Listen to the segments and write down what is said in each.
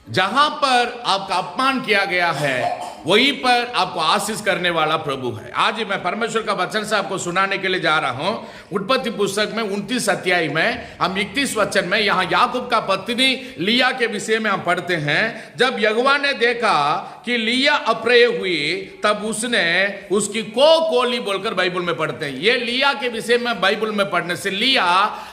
जहां पर आपका अपमान किया गया है वहीं पर आपको आशीष करने वाला प्रभु है। आज मैं परमेश्वर का वचन से आपको सुनाने के लिए जा रहा हूं। उत्पत्ति पुस्तक में 29 अध्याय में हम 31 वचन में यहां याकूब का पत्नी लिया के विषय में हम पढ़ते हैं। जब यहोवा ने देखा कि लिया अप्रिय हुई तब उसने उसकी कोली बोलकर बाइबल में पढ़ते हैं। ये लिया के विषय में बाइबल में पढ़ने से लिया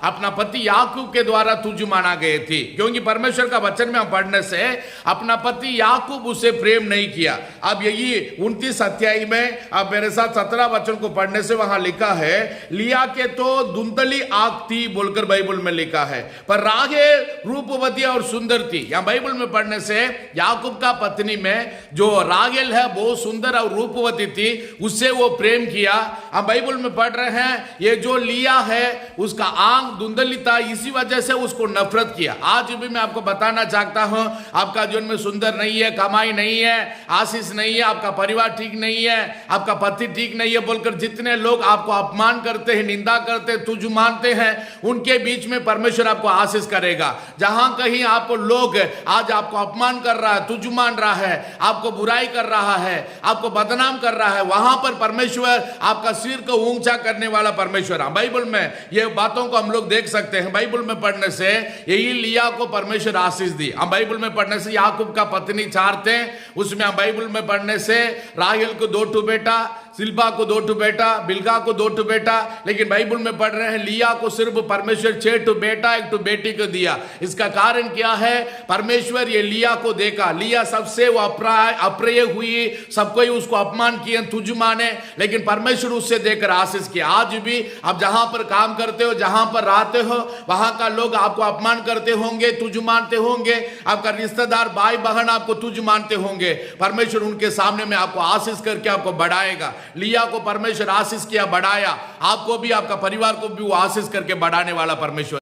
अपना पति याकूब के द्वारा तुझ माना गए थी, क्योंकि परमेश्वर का वचन में हम पढ़ने से अपना पति याकूब उसे प्रेम नहीं किया। अब यही 29 अध्याय में अब मेरे साथ 17 वचन को पढ़ने से वहां लिखा है लिया के तो धुंधली आंख थी बोलकर बाइबल में लिखा है, पर राहेल रूपवती और सुंदर थी। यहां बाइबल में पढ़ने से याकूब का पत्नी में जो राहेल है बहुत सुंदर और रूपवती थी, उससे वो प्रेम किया। हम बाइबल में पढ़ रहे हैं ये जो लिया है उसका आंख धुंधली था, इसी वजह से उसको नफरत किया। आज भी मैं आपको बताना चाहता हूं आपका जीवन में सुंदर नहीं है, कमाई नहीं है, आशीष नहीं है, आपका परिवार ठीक नहीं है, आपका पति ठीक नहीं है बोलकर जितने लोग आपको अपमान करते हैं, निंदा करते हैं, तुझ मानते हैं, उनके बीच में परमेश्वर आपको आशीष करेगा। जहां कहीं आपको लोग आज आपको अपमान कर रहा है, तुझ मान रहा है, आपको बुराई कर रहा है, आपको बदनाम कर रहा है, वहां पर परमेश्वर आपका सिर को ऊंचा करने वाला परमेश्वर है। बाइबल में ये बातों को हम लोग देख सकते हैं। बाइबल में पढ़ने से यही लिया को परमेश्वर आशीष दी। हम बाइबल में पढ़ने से याकूब का पत्नी 4 थे, उसमें हम बाइबल में पढ़ने से राहेल को 2 बेटा, सिल्पा को 2 बेटा, बिल्गा को 2 बेटा, लेकिन बाइबल में पढ़ रहे हैं लिया को सिर्फ परमेश्वर 6 बेटा 1 बेटी को दिया। इसका कारण क्या है? परमेश्वर ये लिया को देखा, लिया सबसे वो अप्रिय हुई, सबको ही उसको अपमान किए, तुझ माने, लेकिन परमेश्वर उससे देखकर आशीष किया। आज भी आप जहां पर काम करते हो, जहां पर रहते हो, वहां का लोग आपको अपमान करते होंगे, तुझ मानते होंगे, आपका रिश्तेदार भाई बहन आपको तुझ मानते होंगे, परमेश्वर उनके सामने में आपको आशीष करके आपको बढ़ाएगा। लिया को परमेश्वर आशीष किया, बढ़ाया, आपको भी आपका परिवार को भी वो आशीष करके बढ़ाने वाला परमेश्वर।